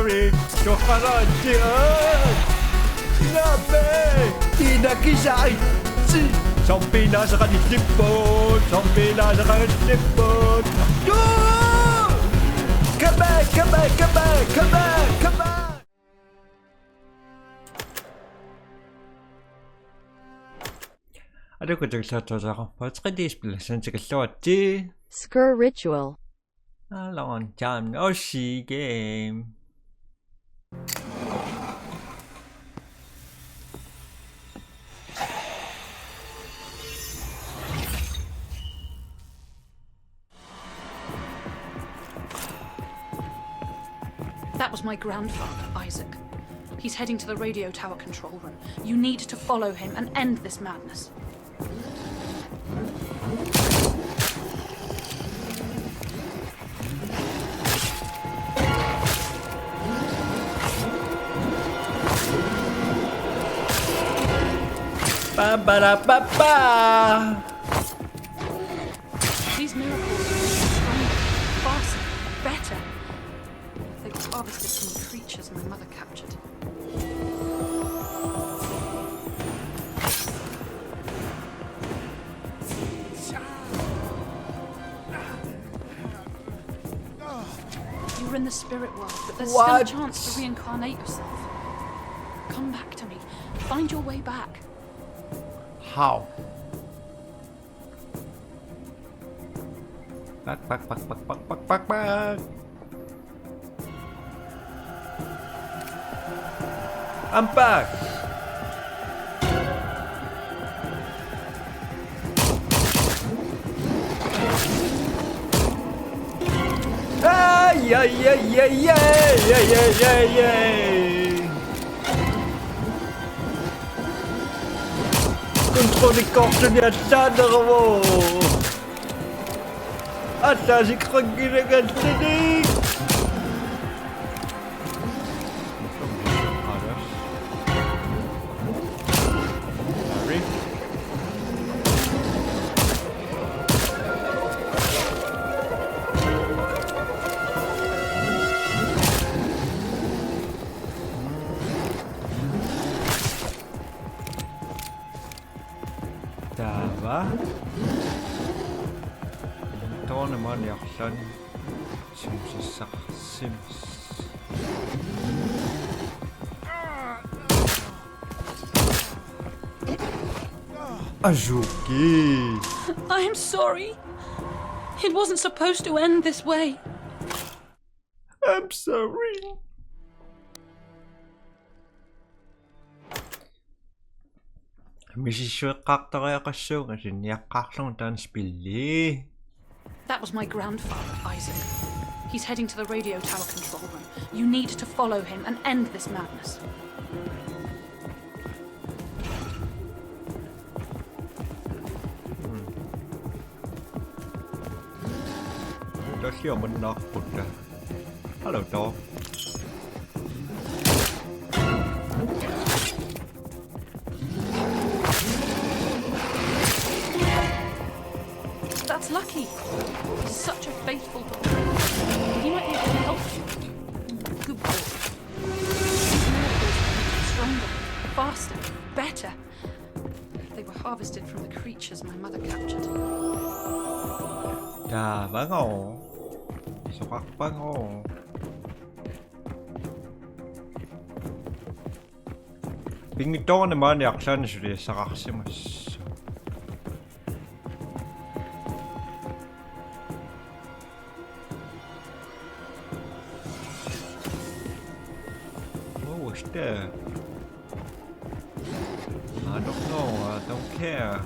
Sorry, chocolate. Grabe! Tinagi sa akin. Zombie nasa kanilipot. Zombie nasa kanilipot. Come back, come back, come back, come back, come back. Aduh, Sker Ritual. A long time no see game. That was my grandfather, Isaac. He's heading to the radio tower control room. You need to follow him and end this madness. Ba ba da ba ba. These miracles are stronger, faster, better. They were harvested from the creatures my mother captured. You're in the spirit world, but there's still a chance to reincarnate yourself. Come back to me. Find your way back. How? Back. I'm back. Contro di corte di Alessandro. Attasi croghi ragazzini. Dava. Ito naman yaksan. Sims. Azuki. I'm sorry. It wasn't supposed to end this way. I'm sorry. That was my grandfather, Isaac. He's heading to the radio tower control room. You need to follow him and end this madness. Hello, dog. That's Lucky. He's such a faithful dog. He might be able to help you. Good boy. These miracles are stronger, faster, better. They were harvested from the creatures my mother captured. 자, 방어. 소각방어. 빙리똥은 많이 약산 수리에 사각심을. What's that? I don't know. I don't care.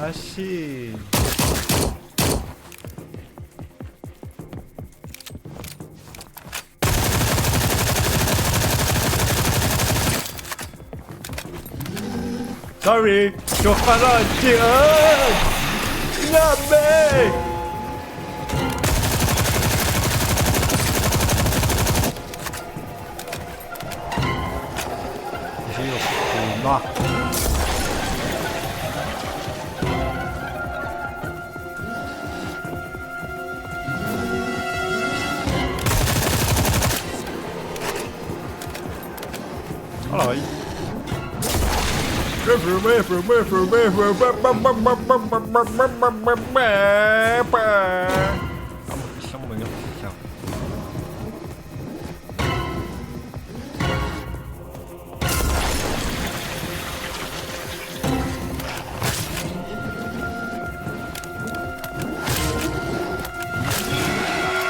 아씨. Sorry, chuột vào rồi chị ơi. Làm bê. Nó. Rồi. Xong mình sao?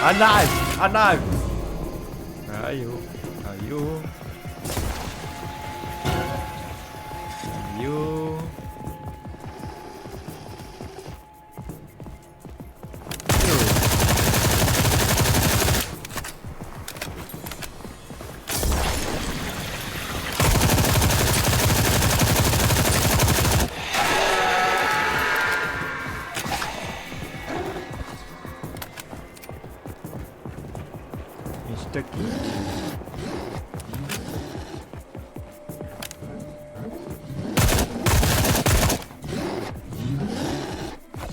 Alive! Alive! Where are you? Are you? Are you? It's sticky.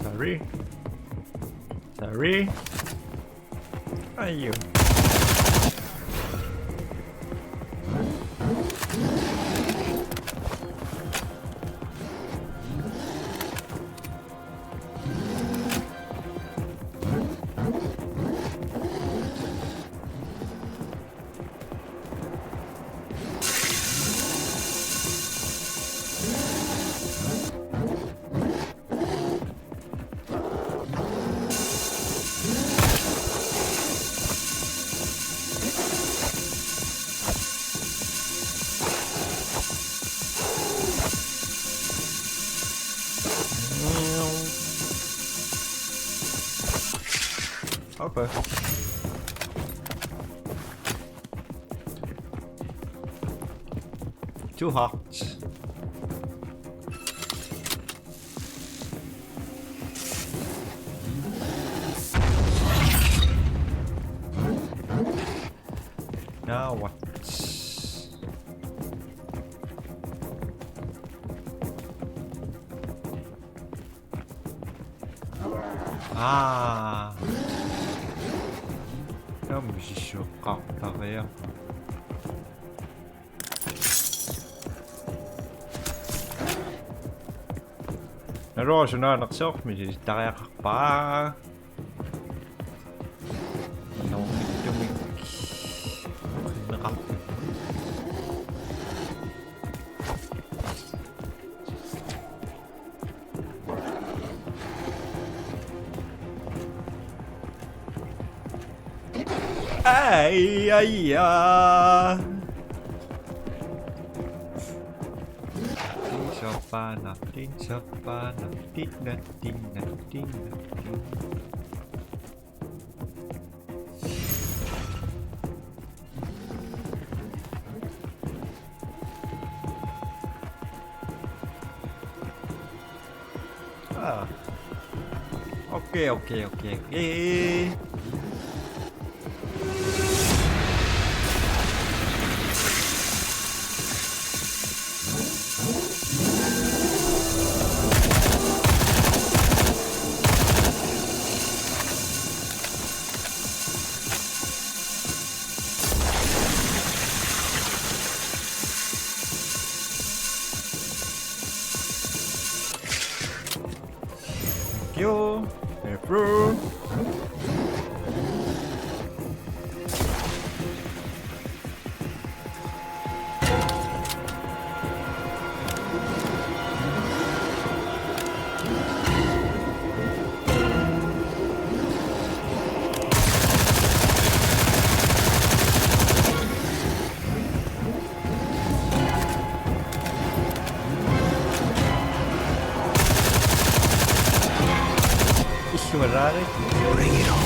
Sorry. Sorry. Are you? Okay. Too hot. Now what? Ah. Ja, muss ich schon reparieren. Nou, als je nou nog zelf moet je daar erg paar. Nou, doe ik. Ai, ai, ai. Savana, ding, savana, ding, ding, ding, ding, ding. Ah. Okay, okay, okay, okay. You, bro. Bring it on.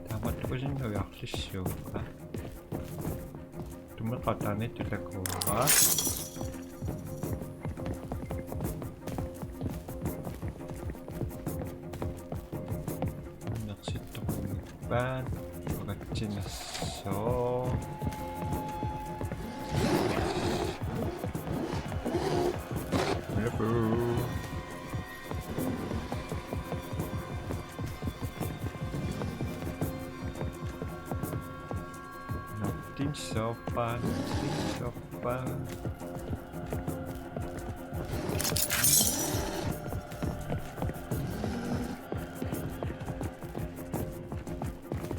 다음부터 꾸준히 약시시오가 dummer katanya tidak kuat. Banyak situ ban kecil so Nothing so fun, nothing so fun.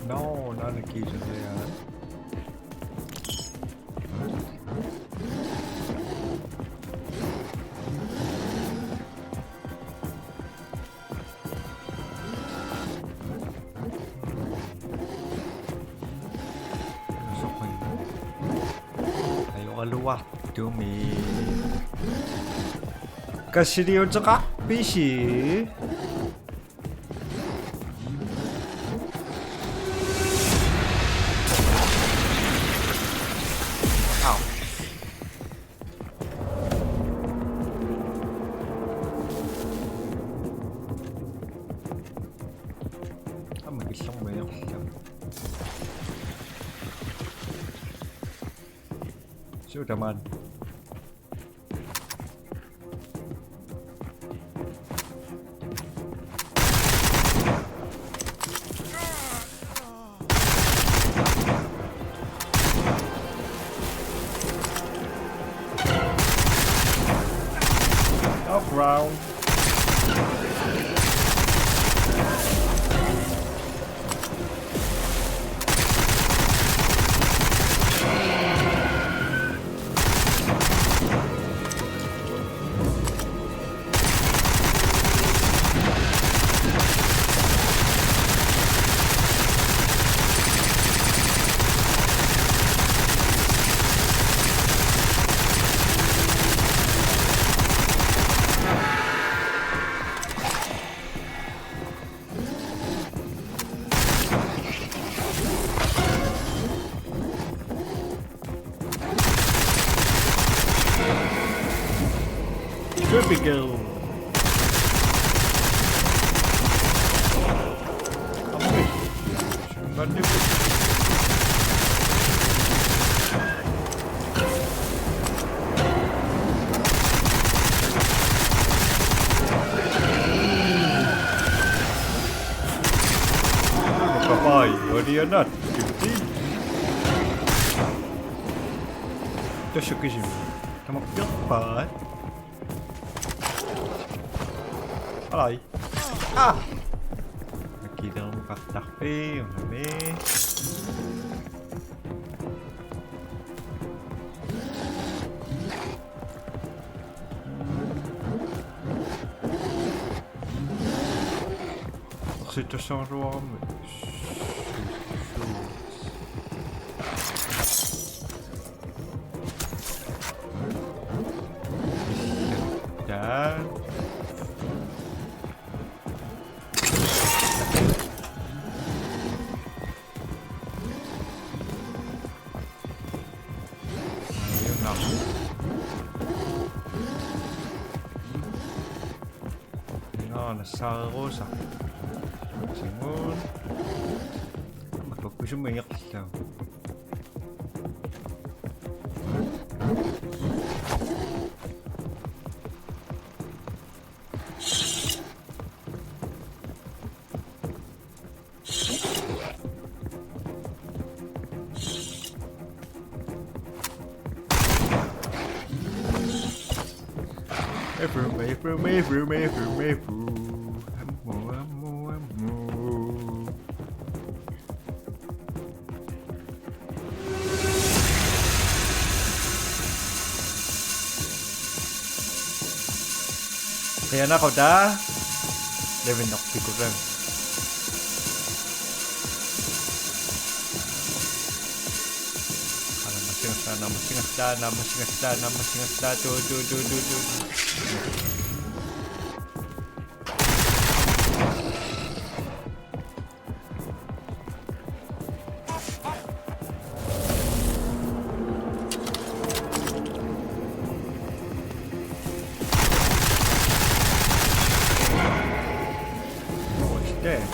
No, not a key to there. Luar dumi kasih cekak bisi iseng banyak sudah man up round Tropical. Papai, what are you not? Just a question. Come on, goodbye. Alay. Ah! Nakita mo kaktakpi, yung nami. Sitwasyon ruang dan nasa rosa Simon magpapusyo mayak daw Kaya na ako da. Level knock figurang. Namasingasta. Do. Okay.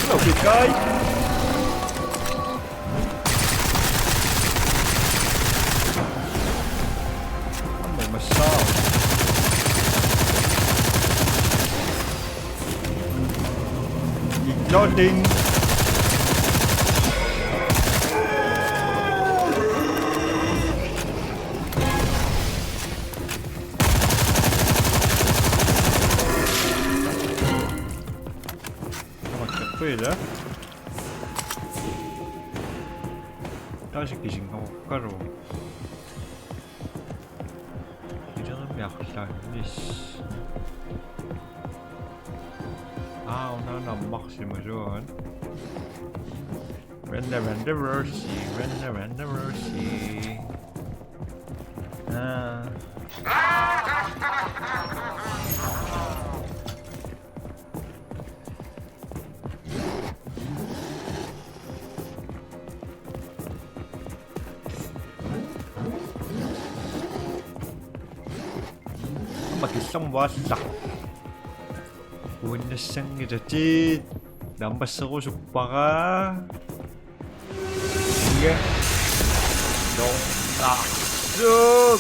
Hello, big guy. May masaw. Loading. Magkakpwede. 다시 기신가 못가로. 이제는 약살리시. 오늘은 안 막심으론. 랜더버시. 막있성 모았다. 오늘 생일이지. 넘버 쓰고 싶어가. 이게 너무 쑥.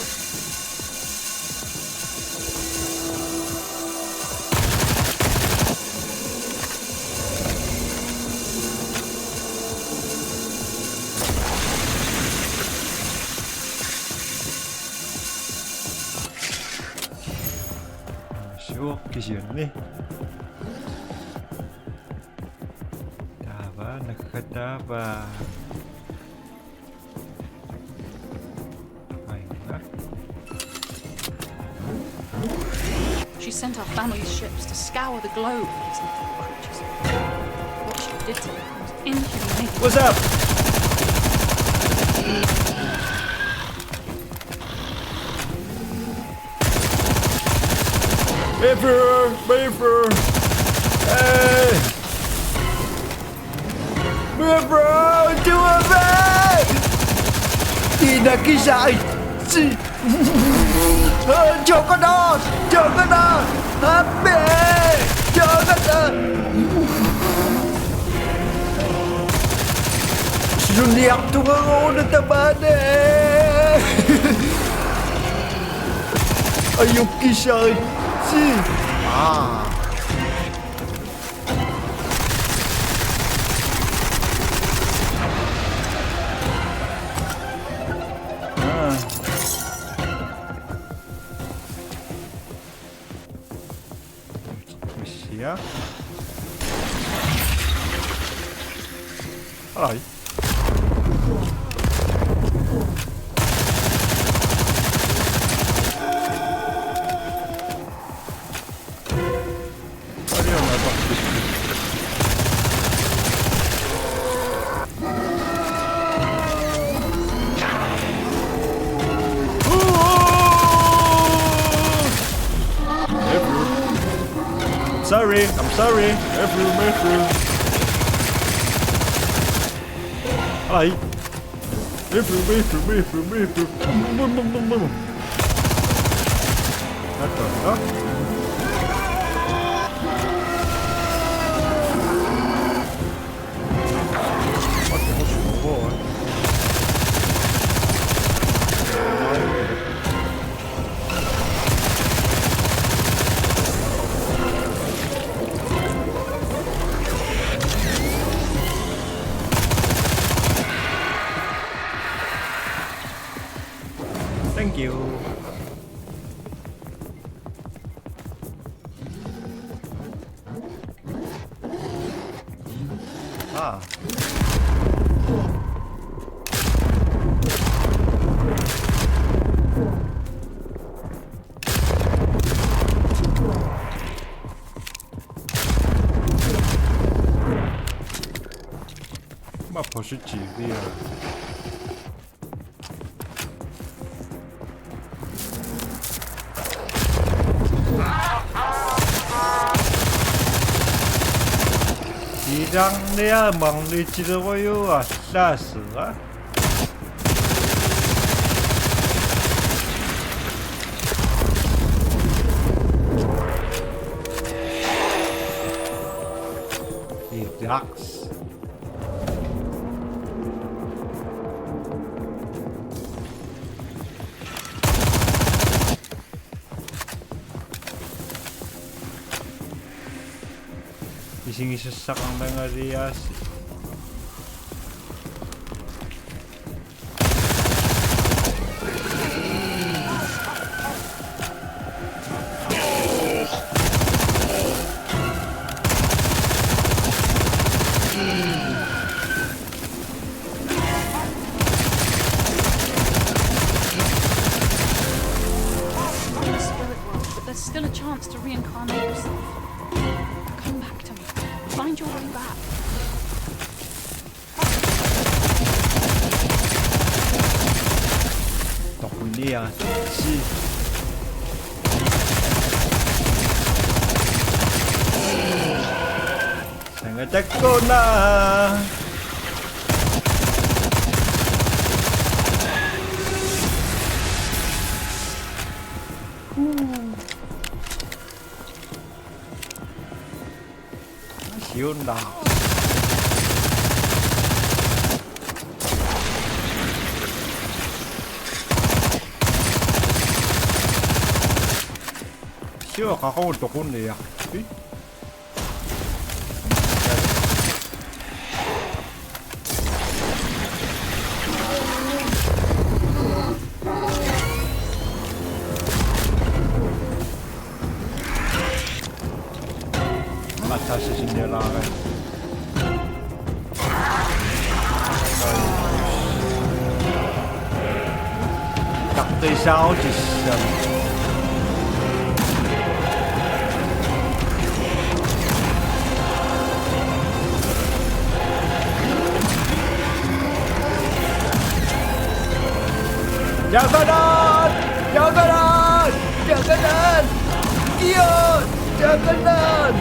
Kisiyoni. Taba, nakakataba. She sent our family's ships to scour the globe. What she did to them was inhumane. What's up? Beaver! Hey! Beaver! Do it! Tidak kisah itu. Jangan! Habis! Jangan! Suliak turun udah terbane. Ayo kisah itu. Ya. Ay. I'm sorry. Every. Ay. Every. Ito. 아.不是几粒了。一张脸忙的记得我有啊，啥事啊？一张。 Ising isa sa kang mga riyas. There's still a chance to reincarnate yourself. Come back to me. Find your way back. 덕분이야. 씨. 생각했구나. 쉬운다. 쉬워 가까운 덕분이야. 다시 진내라. Đặt tay sao chỉ sầm. Jangan! Jangan! Jangan! Iya! Jangan!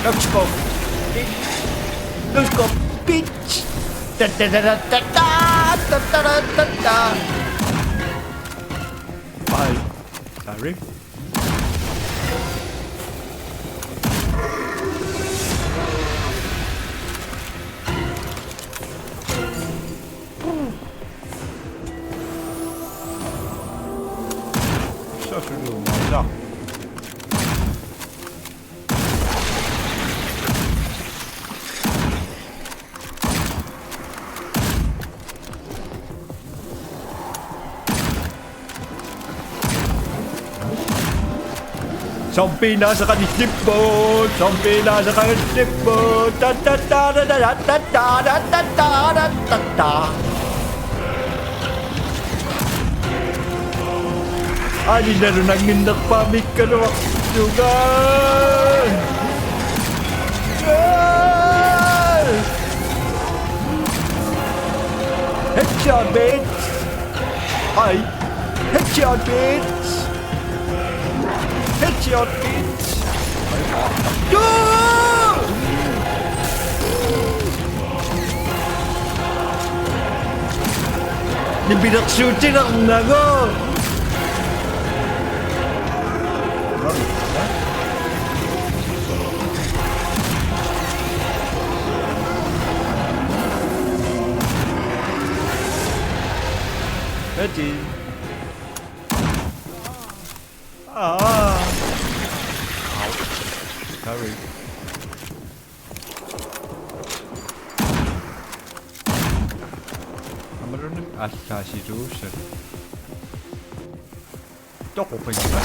Let's go. Let's go, bitch. Da da da da da da da da da da. Bye. Sorry. 셔츠로 맞아. Zombie nasa kanisipo, zombie nasa kanisipo, ta ta ta ta ta ta ta ta ta ta ta ta. Ani na rin ang nagpamik ka na juga. Headshot, bitch. Ay, headshot, bitch. Headshot, bitch! Nibinakshooting ako na ko! Ready? Ah! Sorry. 아무래도 다시 조심. 또 고프니까.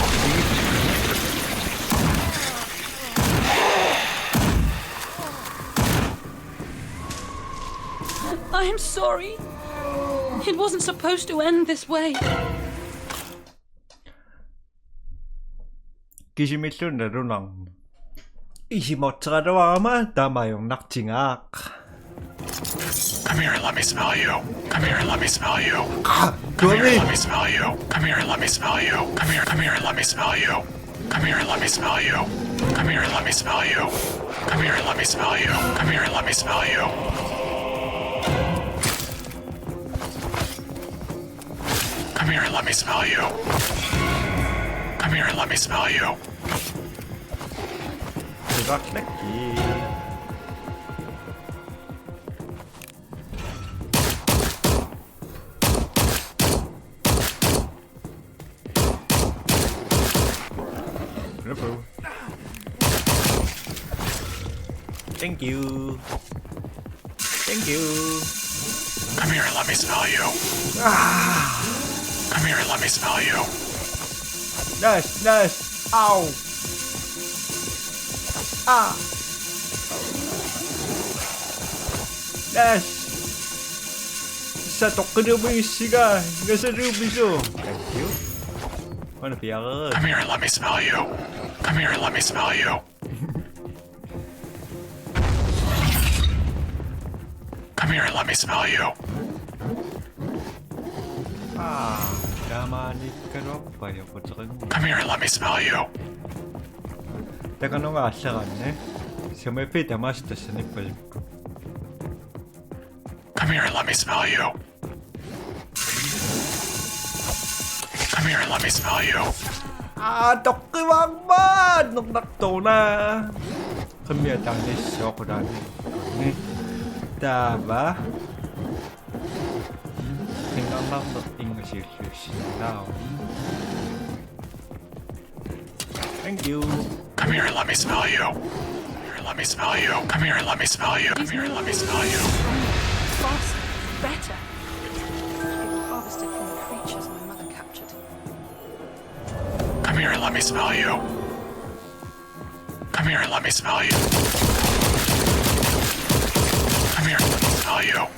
I'm sorry. It wasn't supposed to end this way. Kişimitlu na runang. Isimotsaradawama tama yung naktingak. Come here, let me smell you. Come here, let me smell you. Come here, let me smell you. Come here, let me smell you. Come here, let me smell you. Come here, let me smell you. Come here, let me smell you. Come here, let me smell you. Come here, let me smell you. Come here, let me smell you. Come here, let me smell you. Thank you. Thank you. Come here, let me smell you. Come here, let me smell you. Nice, nice. Ow. Ah. Nice. Sa tokunumu siga. Nasa rubiso. Thank you. Ano piyaka? Come here, let me smell you. Come here, let me smell you. Come here, let me smell you. Ah, damani ka no pa yo ko tsaka. Come here, let me smell you. Teka no nga siya kanne. Siya may pita master sa nipple. Come here, let me smell you. Come here, let me smell you. Ah, tokiwang ba? Nung nakto na. Kami at ang nisyo ko dami. Diba? Tingnan lang na English now. Thank you. Come here, let me smell you. Come here, let me smell you. Come here, let me smell you. Come here, let me smell you. Faster, better. They were harvested from the creatures my mother captured. Come here, let me smell you. Come here, let me smell you. Come here, let me smell you.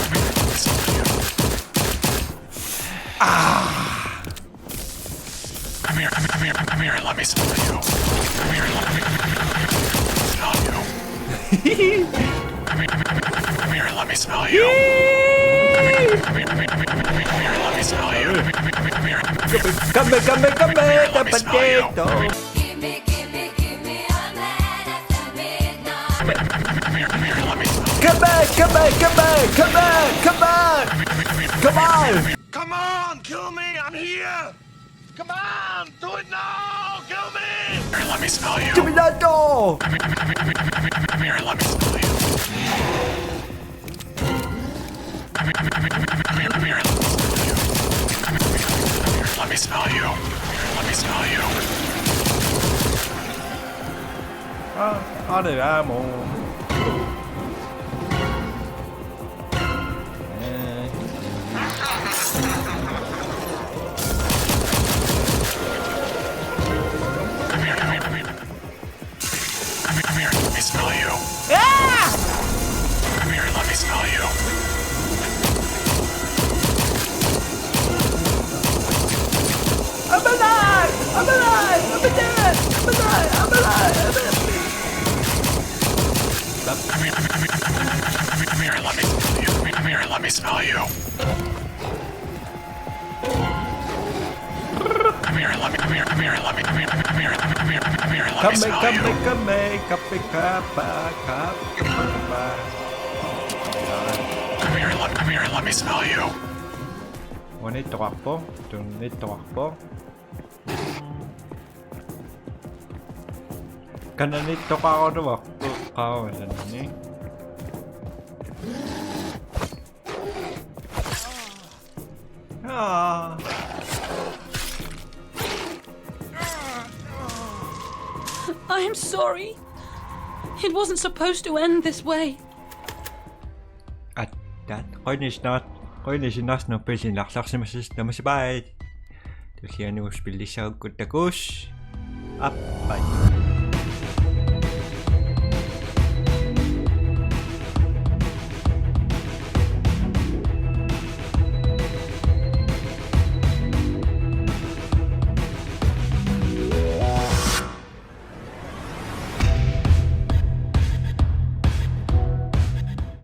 Come here, let me smell you. Ah! Come here, let me smell you. Come here, let me smell you. Come here, let me smell you. Come here, let me smell you. Come, the potato. Come on! Come on, kill me, I'm here! Come on, do it now, kill me! Here, let me smell you. Give me that door! Come here, let me smell you. Come here, let me smell you. Let me smell you. Let me smell you. Out of ammo. Come here, let me smell you. Ah! Come here, let me smell you. I'm alive! I'm alive! I'm dead! I'm alive! I'm alive! Come here, let me smell you. Come here, let me smell you. Come here, let me smell you. Come here, let me smell you. Wanna talk po? Don't need talk po. Kana nito ka ako na wakto ka wala ni. Ah. I'm sorry. It wasn't supposed to end this way. At that koinish no pesin laksak na masibay. Kasi ano spilli sa kutakos. Up bye.